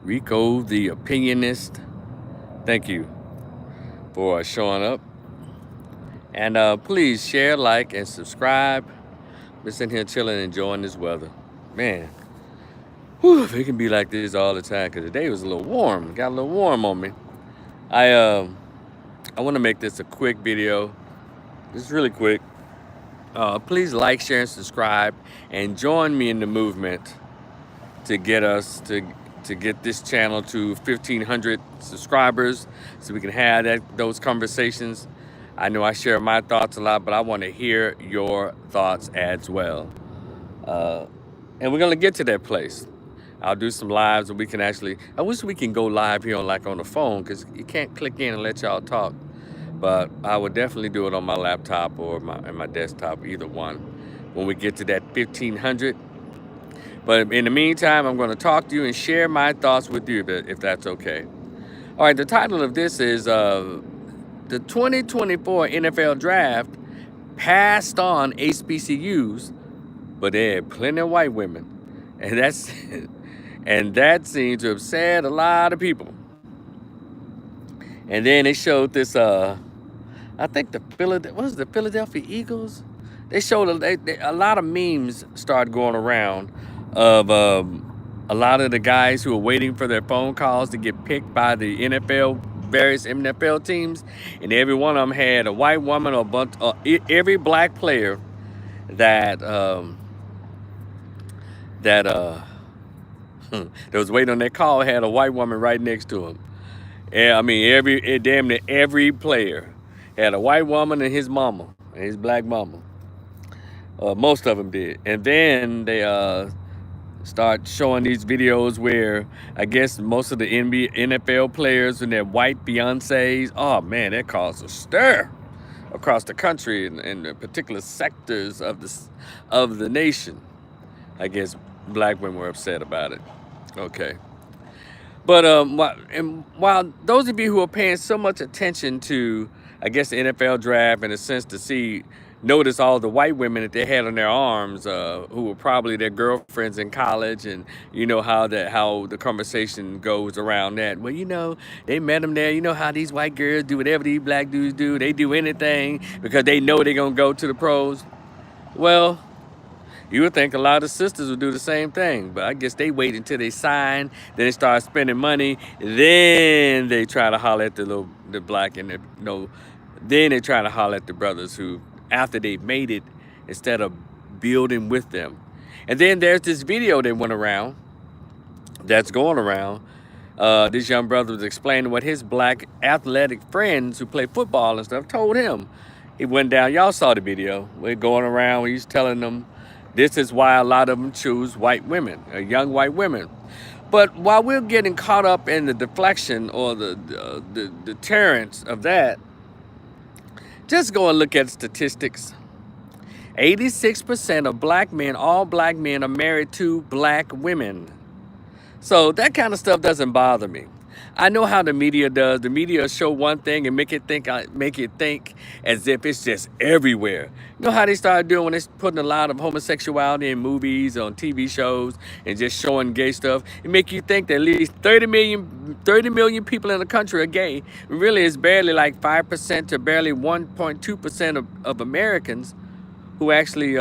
Rico the Opinionist. Thank you for showing up. And please share, like, and subscribe. We're sitting here chilling, enjoying this weather. Man, whew, it can be like this all the time because the day was a little warm. Got a little warm on me. I want to make this a quick video. This is really quick. Please like, share, and subscribe, and join me in the movement to get us to get this channel to 1,500 subscribers, so we can have those conversations. I know I share my thoughts a lot, but I want to hear your thoughts as well. And we're gonna get to that place. I'll do some lives, and we can actually. I wish we can go live here on the phone, because you can't click in and let y'all talk. But I would definitely do it on my laptop or my desktop, either one, when we get to that 1,500. But in the meantime, I'm going to talk to you and share my thoughts with you, if that's okay. All right, the title of this is the 2024 NFL Draft passed on HBCUs, but they had plenty of white women, and that seemed to upset a lot of people. And then they showed this. I think the Philadelphia Eagles. They showed a lot of memes started going around of a lot of the guys who are waiting for their phone calls to get picked by the various NFL teams, and every one of them had a white woman or a bunch. Every black player that that was waiting on their call had a white woman right next to him. Yeah, I mean damn near every player had a white woman and his mama, and his black mama. Most of them did. And then they start showing these videos where I guess most of the NFL players and their white fiancés. Oh man, that caused a stir across the country in the particular sectors of the nation. I guess black women were upset about it. Okay. But while those of you who are paying so much attention to, I guess, the NFL draft, in a sense, to notice all the white women that they had on their arms, who were probably their girlfriends in college, and you know how the conversation goes around that. Well, they met them there. You know how these white girls do whatever these black dudes do. They do anything because they know they're gonna go to the pros. Well, you would think a lot of sisters would do the same thing, but I guess they wait until they sign, then they start spending money, then they try to holler at the black and then they try to holler at the brothers who, after they've made it, instead of building with them. And then there's this video that went around, that's going around. This young brother was explaining what his black athletic friends who play football and stuff told him. He went down, y'all saw the video. We're going around, he's telling them, this is why a lot of them choose white women, young white women. But while we're getting caught up in the deflection or the deterrence of that, just go and look at statistics. 86% of black men, all black men, are married to black women. So that kind of stuff doesn't bother me. I know how the media does. The media show one thing and make it think as if it's just everywhere. You know how they started doing when they're putting a lot of homosexuality in movies, on TV shows, and just showing gay stuff? It make you think that at least 30 million people in the country are gay. Really, it's barely like 5% to barely 1.2% of Americans who actually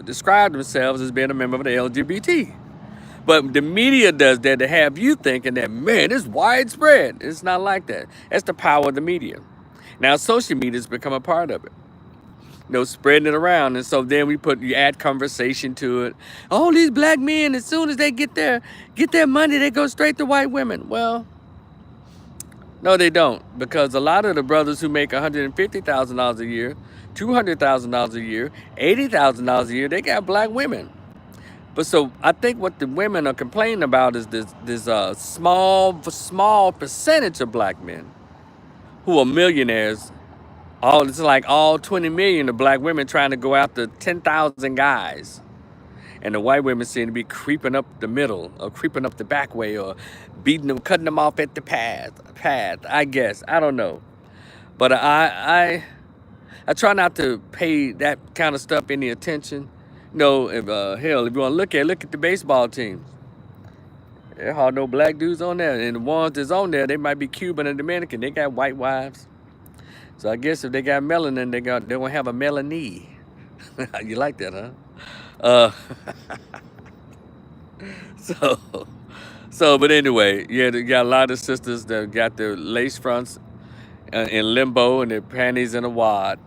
describe themselves as being a member of the LGBT. But the media does that to have you thinking that, man, it's widespread. It's not like that. That's the power of the media. Now, social media has become a part of it. Spreading it around. And so then you add conversation to it. All these black men, as soon as they get their money, they go straight to white women. Well, no, they don't. Because a lot of the brothers who make $150,000 a year, $200,000 a year, $80,000 a year, they got black women. But so I think what the women are complaining about is this small percentage of black men who are millionaires. It's like all 20 million of black women trying to go after 10,000 guys. And the white women seem to be creeping up the middle or creeping up the back way or beating them, cutting them off at the path, I guess. I don't know. But I try not to pay that kind of stuff any attention. If you want to look at the baseball teams. There are no black dudes on there. And the ones that's on there, they might be Cuban and Dominican. They got white wives. So I guess if they got melanin, they gonna have a Melanie. You like that, huh? Uh, so but anyway, yeah, they got a lot of sisters that got their lace fronts in limbo and their panties in a wad.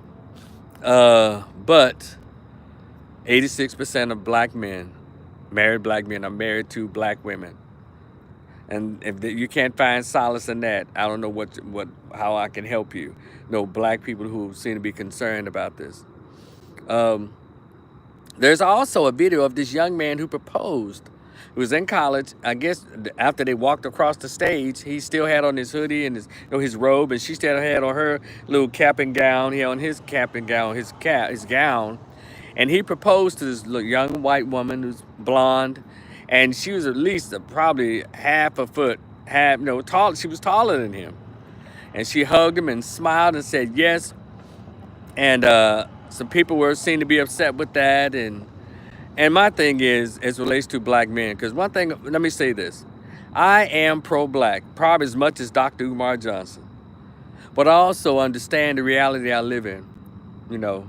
But 86% of black men, married black men, are married to black women. And if you can't find solace in that, I don't know how I can help you. No black people who seem to be concerned about this. Um, there's also a video of this young man who proposed. He was in college. I guess after they walked across the stage, he still had on his hoodie and his robe, and she still had on her little cap and gown. He had on his cap and gown, his gown, and he proposed to this young white woman who's blonde, and she was at least probably half a foot, tall. She was taller than him, and she hugged him and smiled and said yes. And some people were seen to be upset with that, and my thing is, as relates to black men, because one thing, let me say this, I am pro-black, probably as much as Dr. Umar Johnson, but I also understand the reality I live in. You know,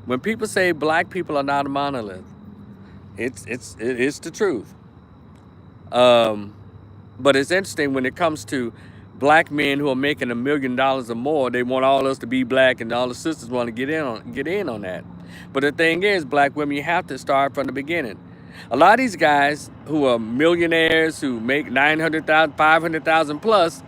when people say black people are not a monolith, it's the truth. But it's interesting when it comes to black men who are making $1 million or more. They want all us to be black, and all the sisters want to get in on that. But the thing is, black women, you have to start from the beginning. A lot of these guys who are millionaires, who make 900,000, 500,000 plus,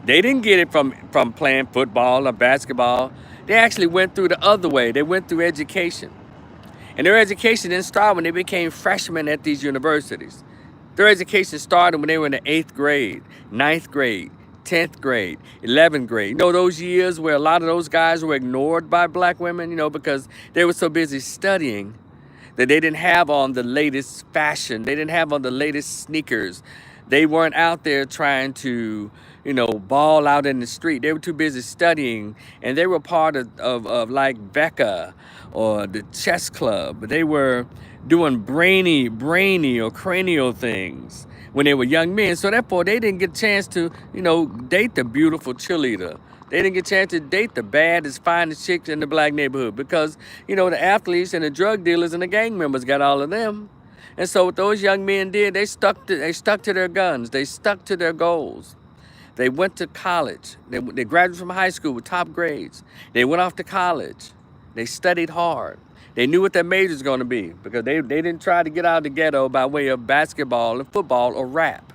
they didn't get it from playing football or basketball. They actually went through the other way. They went through education. And their education didn't start when they became freshmen at these universities. Their education started when they were in the 8th grade, 9th grade, 10th grade, 11th grade. You know, those years where a lot of those guys were ignored by black women, because they were so busy studying that they didn't have on the latest fashion. They didn't have on the latest sneakers. They weren't out there trying to, ball out in the street. They were too busy studying, and they were part of like Becca or the chess club. They were doing brainy or cranial things when they were young men. So therefore, they didn't get a chance to, date the beautiful cheerleader. They didn't get a chance to date the baddest, finest chicks in the black neighborhood because, the athletes and the drug dealers and the gang members got all of them. And so what those young men did, they stuck to their guns. They stuck to their goals. They went to college. They graduated from high school with top grades. They went off to college. They studied hard. They knew what their major was going to be because they didn't try to get out of the ghetto by way of basketball and football or rap.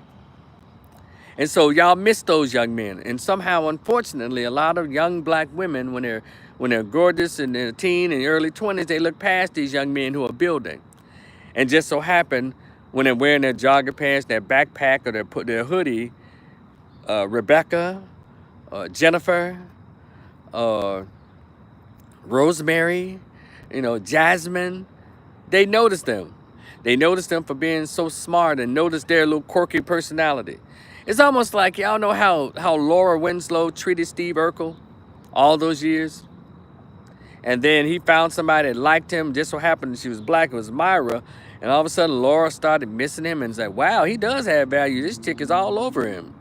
And so y'all miss those young men. And somehow, unfortunately, a lot of young black women, when they're gorgeous in their teen and early 20s, they look past these young men who are building. And just so happen, when they're wearing their jogger pants, their backpack, or their hoodie, Rebecca, Jennifer, Rosemary, Jasmine, they notice them. They notice them for being so smart and notice their little quirky personality. It's almost like, y'all know how Laura Winslow treated Steve Urkel all those years? And then he found somebody that liked him. Just so happened she was black. It was Myra. And all of a sudden, Laura started missing him and said, wow, he does have value. This chick is all over him.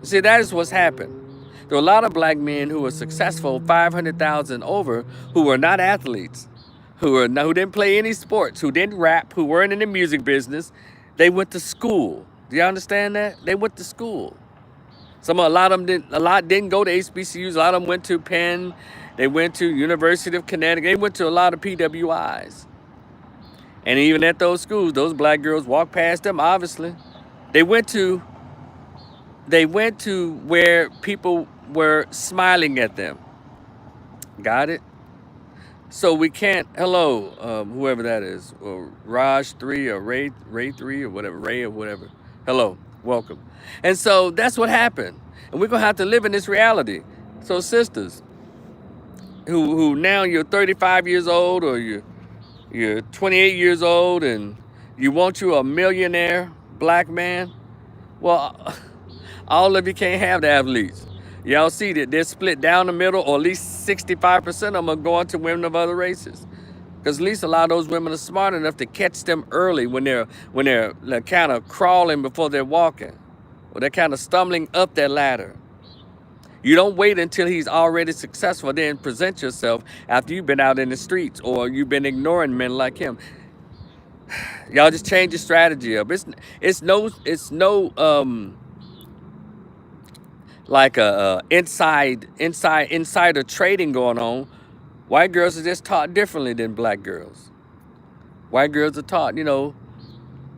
See, that is what's happened. There are a lot of black men who were successful, 500,000 over, who were not athletes, who didn't play any sports, who didn't rap, who weren't in the music business. They went to school. Do you understand that? They went to school. A lot of them didn't go to HBCUs. A lot of them went to Penn. They went to University of Connecticut. They went to a lot of PWIs. And even at those schools, those black girls walked past them, obviously. They went to where people were smiling at them. Got it? So we can't, hello, whoever that is, or Raj 3 or Ray 3 or whatever, Ray or whatever. Hello, welcome. And so that's what happened. And we're going to have to live in this reality. So sisters, who now you're 35 years old or you're 28 years old and you want you a millionaire black man, well, all of you can't have the athletes. Y'all see that they're split down the middle, or at least 65% of them are going to women of other races. Because at least a lot of those women are smart enough to catch them early when they're like, kind of crawling before they're walking, or they're kind of stumbling up that ladder. You don't wait until he's already successful, then present yourself after you've been out in the streets or you've been ignoring men like him. Y'all just change your strategy up. It's no like a insider trading going on. White girls are just taught differently than black girls. White girls are taught,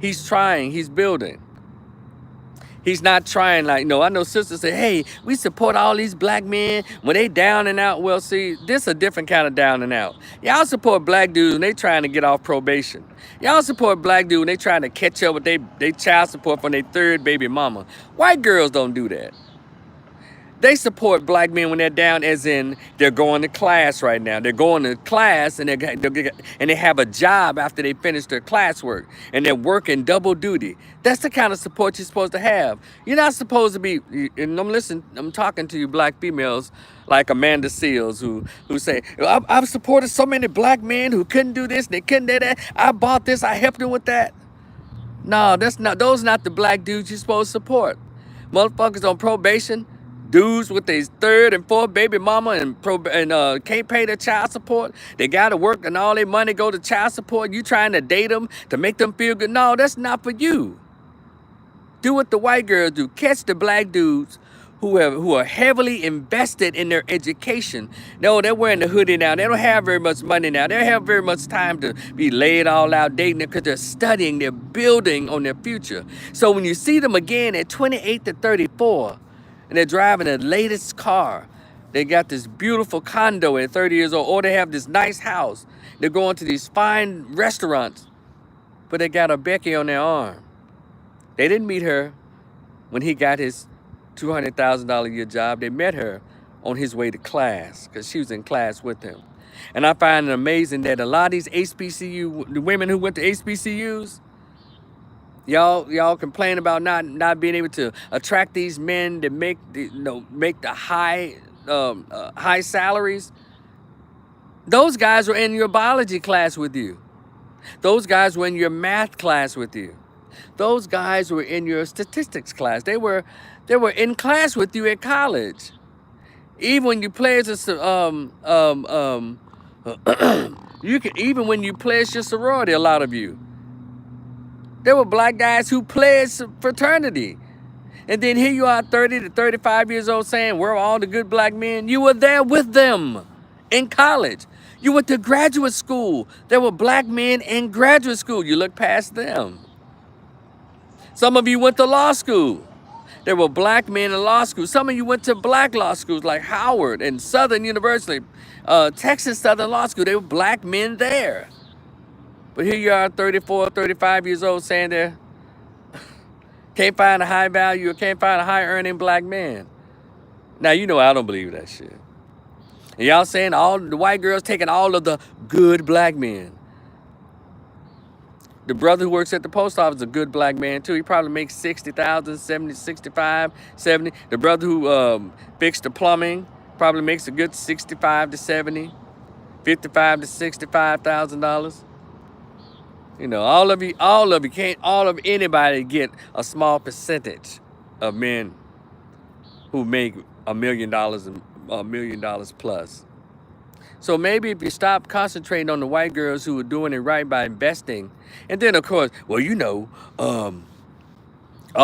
he's trying, he's building. He's not trying like, I know sisters say, hey, we support all these black men when they down and out. Well, see, this a different kind of down and out. Y'all support black dudes when they trying to get off probation. Y'all support black dudes when they trying to catch up with they child support from their third baby mama. White girls don't do that. They support black men when they're down, as in they're going to class right now. They're going to class and they have a job after they finish their classwork, and they're working double duty. That's the kind of support you're supposed to have. You're not supposed to be. And I'm talking to you black females like Amanda Seals who say, I've supported so many black men who couldn't do this, they couldn't do that. I bought this, I helped them with that. No, those not the black dudes you're supposed to support. Motherfuckers on probation. Dudes with their third and fourth baby mama and can't pay their child support. They got to work and all their money go to child support. You trying to date them to make them feel good. No, that's not for you. Do what the white girls do. Catch the black dudes who are heavily invested in their education. No, they're wearing the hoodie now. They don't have very much money now. They don't have very much time to be laid all out dating because they're studying, they're building on their future. So when you see them again at 28 to 34, and they're driving the latest car. They got this beautiful condo at 30 years old, or they have this nice house. They're going to these fine restaurants, but they got a Becky on their arm. They didn't meet her when he got his $200,000 a year job. They met her on his way to class because she was in class with him. And I find it amazing that a lot of these the women who went to HBCUs, y'all complain about not being able to attract these men that make the high salaries. Those guys were in your biology class with you. Those guys were in your math class with you. Those guys were in your statistics class. They were in class with you at college. Even when you pledged even when you pledged your sorority, a lot of you. There were black guys who pledged fraternity. And then here you are 30 to 35 years old saying, we're all the good black men. You were there with them in college. You went to graduate school. There were black men in graduate school. You look past them. Some of you went to law school. There were black men in law school. Some of you went to black law schools like Howard and Southern University, Texas Southern Law School. There were black men there. But here you are, 34, 35 years old, saying there, can't find a high value or can't find a high earning black man. Now, I don't believe that shit. And y'all saying all the white girls taking all of the good black men. The brother who works at the post office is a good black man, too. He probably makes 60,000, 70, 65, 70. The brother who fixed the plumbing probably makes a good 65 to 70, 55 to $65,000. All of anybody get a small percentage of men who make $1 million and $1 million plus. So maybe if you stop concentrating on the white girls who are doing it right by investing, and then of course, all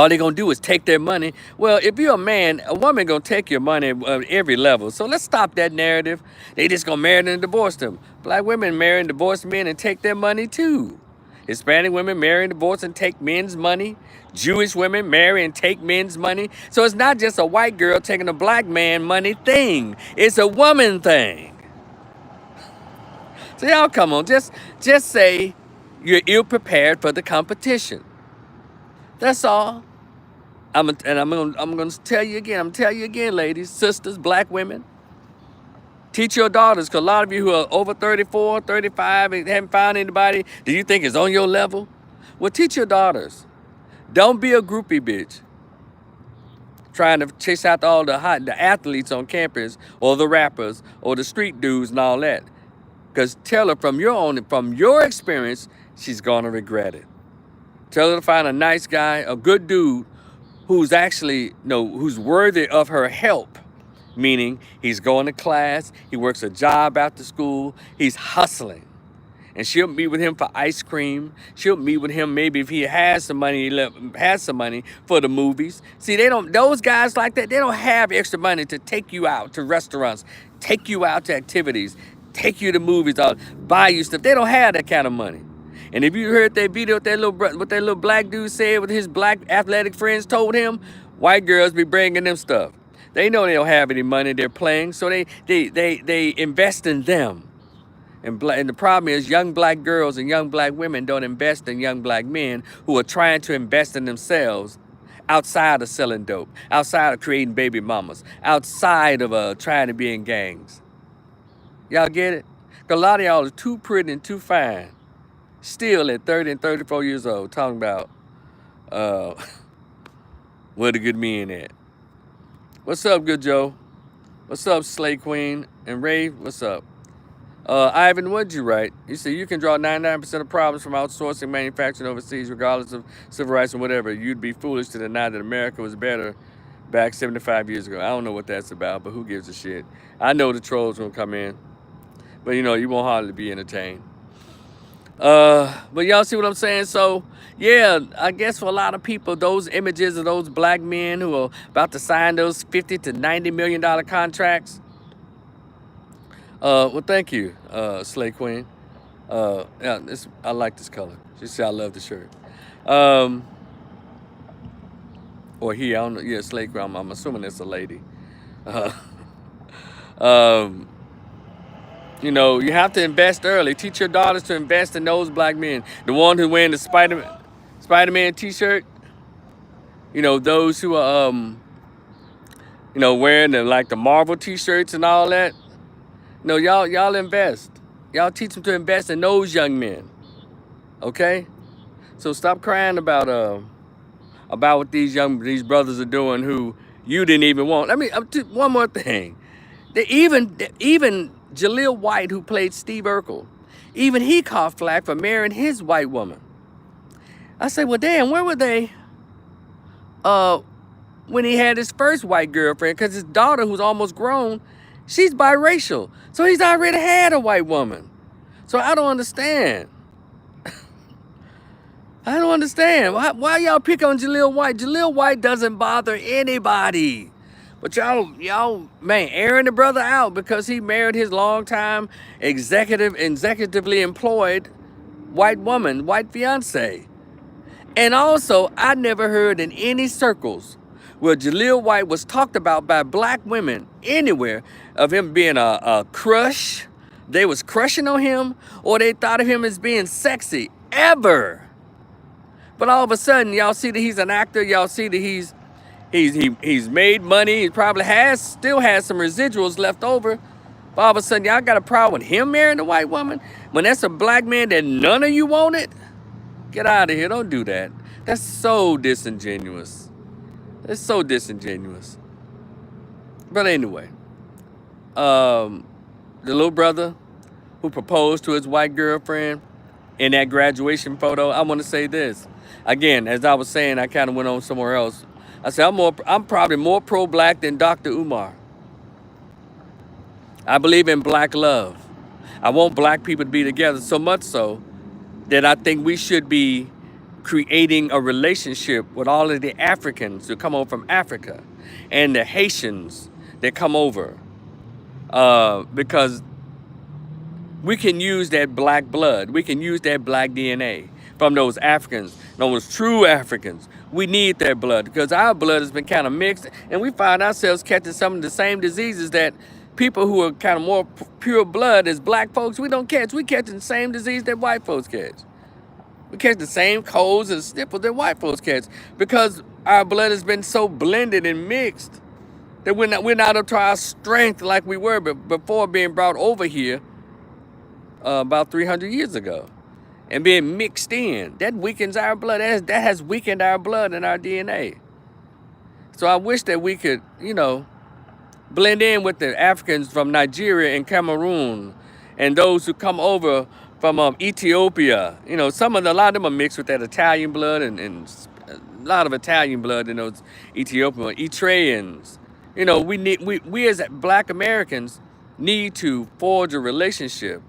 they're gonna do is take their money. Well, if you're a man, a woman gonna take your money at every level. So let's stop that narrative. They just gonna marry them and divorce them. Black women marry and divorce men and take their money too. Hispanic women marry and divorce and take men's money. Jewish women marry and take men's money. So it's not just a white girl taking a black man money thing. It's a woman thing. So y'all come on, just say you're ill-prepared for the competition. That's all. I'm gonna tell you again. I'm gonna tell you again, ladies, sisters, black women. Teach your daughters, because a lot of you who are over 34, 35 and haven't found anybody that you think is on your level, well, teach your daughters. Don't be a groupie bitch trying to chase out all the athletes on campus or the rappers or the street dudes and all that. Because tell her from your experience, she's gonna regret it. Tell her to find a nice guy, a good dude, who's actually, who's worthy of her help. Meaning he's going to class, he works a job after school, he's hustling. And she'll meet with him for ice cream. She'll meet with him maybe if he has some money, for the movies. See, those guys like that, they don't have extra money to take you out to restaurants, take you out to activities, take you to movies, or buy you stuff. They don't have that kind of money. And if you heard that video, what that little black dude said, what his black athletic friends told him, white girls be bringing them stuff. They know they don't have any money they're playing, so they invest in them. And the problem is young black girls and young black women don't invest in young black men who are trying to invest in themselves outside of selling dope, outside of creating baby mamas, outside of trying to be in gangs. Y'all get it? Because a lot of y'all are too pretty and too fine, still at 30 and 34 years old, talking about where the good men at. What's up, Good Joe? What's up, Slay Queen? And Ray, what's up? Ivan, what'd you write? You said you can draw 99% of problems from outsourcing manufacturing overseas, regardless of civil rights and whatever. You'd be foolish to deny that America was better back 75 years ago. I don't know what that's about, but who gives a shit? I know the trolls gonna come in, but you won't hardly be entertained. But y'all see what I'm saying? So, yeah, I guess for a lot of people, those images of those black men who are about to sign those $50 to $90 million contracts. Well, thank you, Slay Queen. Yeah, I like this color. She said I love the shirt. Or he, I don't know. Yeah, Slay Queen. I'm assuming it's a lady. You have to invest early. Teach your daughters to invest in those black men. The one who's wearing the Spider-Man t-shirt. Those who are, wearing the Marvel t-shirts and all that. No, y'all invest. Y'all teach them to invest in those young men. Okay? So stop crying about what these brothers are doing who you didn't even want. One more thing. Even Jaleel White, who played Steve Urkel, even he caught flack for marrying his white woman. I say, well, damn, where were they when he had his first white girlfriend? Because his daughter, who's almost grown, she's biracial. So he's already had a white woman. So I don't understand. I don't understand. Why y'all pick on Jaleel White? Jaleel White doesn't bother anybody. But y'all, man, airing the brother out because he married his longtime executively employed white woman, white fiance. And also, I never heard in any circles where Jaleel White was talked about by black women anywhere of him being a crush. They was crushing on him, or they thought of him as being sexy, ever. But all of a sudden, y'all see that he's an actor. Y'all see that he's made money. He probably still has some residuals left over. But all of a sudden, y'all got a problem with him marrying a white woman? When that's a black man that none of you wanted? Get out of here. Don't do that. That's so disingenuous. It's so disingenuous. But anyway, the little brother who proposed to his white girlfriend in that graduation photo, I want to say this. Again, as I was saying, I kind of went on somewhere else. I said, I'm probably more pro-black than Dr. Umar. I believe in black love. I want black people to be together, so much so that I think we should be creating a relationship with all of the Africans who come over from Africa and the Haitians that come over, because we can use that black blood. We can use that black DNA from those Africans, those true Africans. We need that blood because our blood has been kind of mixed, and we find ourselves catching some of the same diseases that people who are kind of more pure blood as black folks, we don't catch. We catching the same disease that white folks catch. We catch the same colds and sniffles that white folks catch because our blood has been so blended and mixed that we're not up to our strength like we were before being brought over here about 300 years ago and being mixed in. That weakens our blood. That has weakened our blood and our DNA. So I wish that we could, blend in with the Africans from Nigeria and Cameroon and those who come over from Ethiopia. You know, a lot of them are mixed with that Italian blood and a lot of Italian blood in those Ethiopian Eritreans. You know, we as Black Americans need to forge a relationship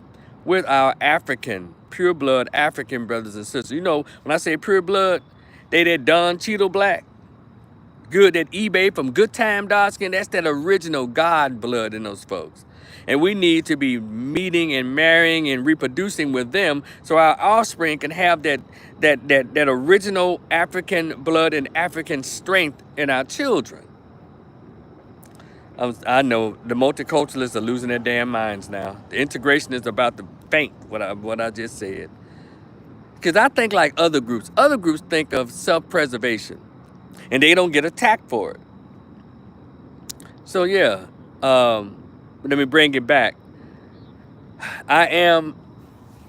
with our African, pure blood African brothers and sisters. You know, when I say pure blood, they that Don Cheeto Black, good, that eBay from Good Time Dark Skin, that's that original God blood in those folks. And we need to be meeting and marrying and reproducing with them so our offspring can have that original African blood and African strength in our children. I know the multiculturalists are losing their damn minds now. The integration is about to faint, what I just said. Because I think like other groups think of self-preservation, and they don't get attacked for it. So yeah, let me bring it back. I am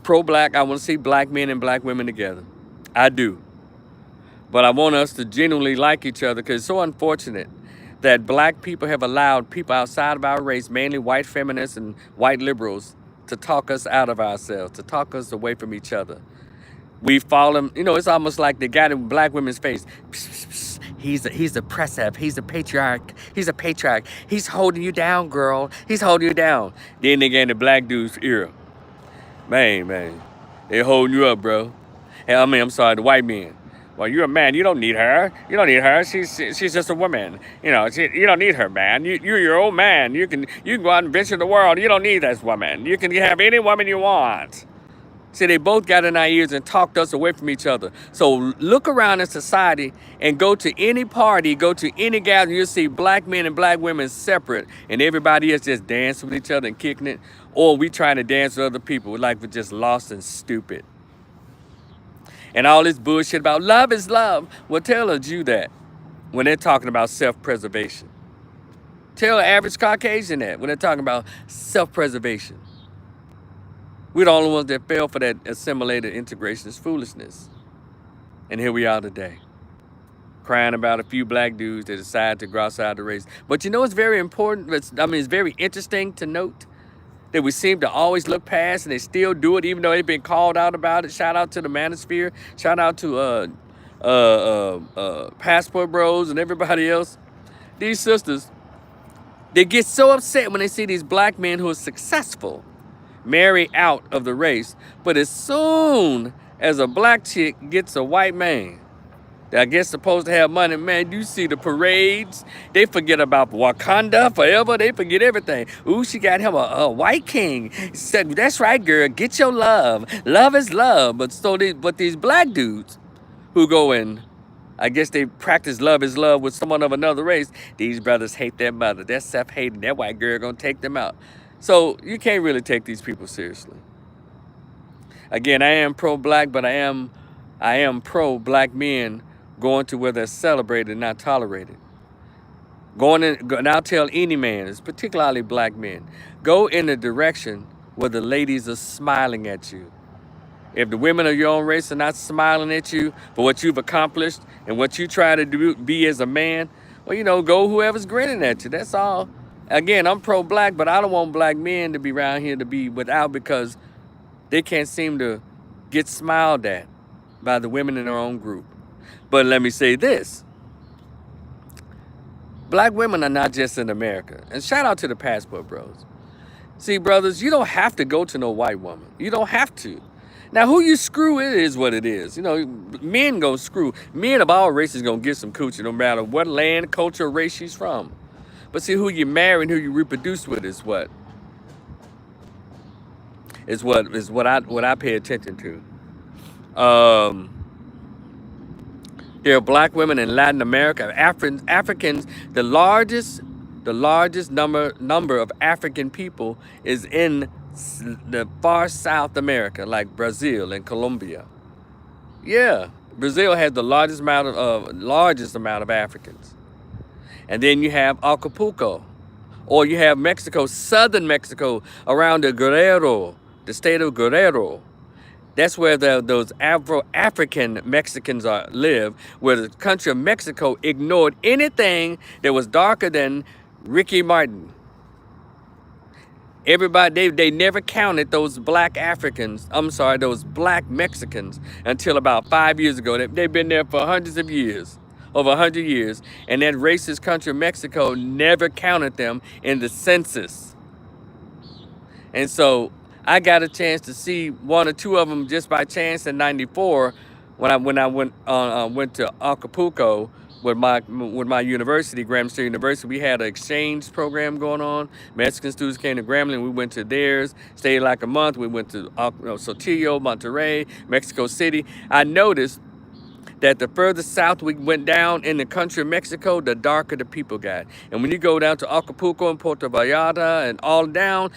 pro-Black. I want to see Black men and Black women together. I do. But I want us to genuinely like each other, because it's so unfortunate that Black people have allowed people outside of our race, mainly white feminists and white liberals, to talk us out of ourselves, to talk us away from each other. We fallen, you know, it's almost like they got in Black women's face. Psst, psst, psst. He's oppressive. He's a patriarch. He's a patriarch. He's holding you down, girl. He's holding you down. Then they get in the Black dude's ear. Man, they holding you up, bro. I'm sorry, the white men. Well, you're a man. You don't need her. You don't need her. She's just a woman. You know, you don't need her, man. You're your own man. You can go out and venture the world. You don't need this woman. You can have any woman you want. See, they both got in our ears and talked us away from each other. So look around in society and go to any party, go to any gathering, you'll see Black men and Black women separate, and everybody is just dancing with each other and kicking it. Or we trying to dance with other people like we're just lost and stupid. And all this bullshit about love is love. Well, tell a Jew that when they're talking about self-preservation. Tell an average Caucasian that when they're talking about self-preservation. We're the only ones that fell for that assimilated integrationist foolishness. And here we are today, crying about a few Black dudes that decide to go outside the race. But you know, it's very important. It's very interesting to note that we seem to always look past, and they still do it, even though they've been called out about it. Shout out to the Manosphere. Shout out to Passport Bros and everybody else. These sisters, they get so upset when they see these Black men who are successful marry out of the race. But as soon as a Black chick gets a white man that I guess supposed to have money, man, you see the parades. They forget about Wakanda forever. They forget everything. Ooh, she got him a white king. Said, that's right, girl. Get your love. Love is love. But these Black dudes who go in, I guess they practice love is love with someone of another race. These brothers hate their mother. They're self-hating. That white girl gonna take them out. So you can't really take these people seriously. Again, I am pro-Black, but I am pro-Black men going to where they're celebrated, not tolerated. And I'll tell any man, it's particularly Black men, go in the direction where the ladies are smiling at you. If the women of your own race are not smiling at you for what you've accomplished and what you try to be as a man, well, you know, go whoever's grinning at you. That's all. Again, I'm pro-Black, but I don't want Black men to be around here to be without because they can't seem to get smiled at by the women in their own group. But let me say this. Black women are not just in America. And shout out to the Passport Bros. See, brothers, you don't have to go to no white woman. You don't have to. Now, who you screw, it is what it is. You know, men gonna screw. Men of all races gonna get some coochie no matter what land, culture, or race she's from. But see, who you marry and who you reproduce with is what I pay attention to. There are Black women in Latin America, Africans. The largest number of African people is in the far South America, like Brazil and Colombia. Yeah, Brazil has the largest amount of Africans. And then you have Acapulco, or you have Mexico, southern Mexico, around the state of Guerrero. That's where those Afro-African Mexicans live, where the country of Mexico ignored anything that was darker than Ricky Martin. Everybody, they never counted those black Africans, I'm sorry, those black Mexicans until about 5 years ago. They've been there for hundreds of years, over 100 years. And that racist country, Mexico, never counted them in the census. And so I got a chance to see one or two of them just by chance in '94 when I went to Acapulco with my university, Graham State University. We had an exchange program going on. Mexican students came to Grambling. We went to theirs, stayed like a month. We went to Saltillo, Monterrey, Mexico City. I noticed that the further south we went down in the country of Mexico, the darker the people got. And when you go down to Acapulco and Puerto Vallarta and all down,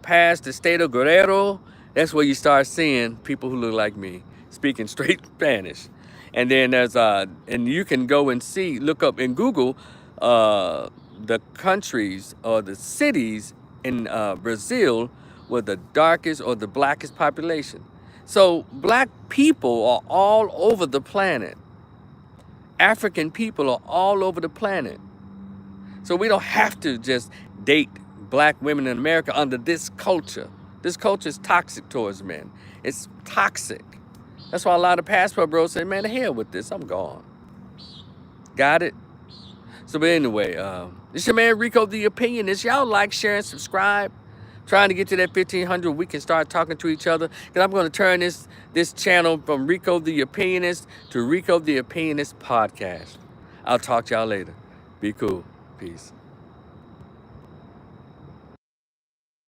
past the state of Guerrero, that's where you start seeing people who look like me, speaking straight Spanish. And then and you can go and look up in Google the countries or the cities in Brazil with the darkest or the blackest population. So black people are all over the planet. African people are all over the planet. So we don't have to just date black women in America under this culture. This culture is toxic towards men. It's toxic. That's why a lot of passport bros say, man, the hell with this, I'm gone. Got it? So but anyway, this your man Rico the Opinionist. Y'all like, share, and subscribe. Trying to get to that 1,500, we can start talking to each other. Because I'm going to turn this channel from Rico the Opinionist to Rico the Opinionist Podcast. I'll talk to y'all later. Be cool. Peace.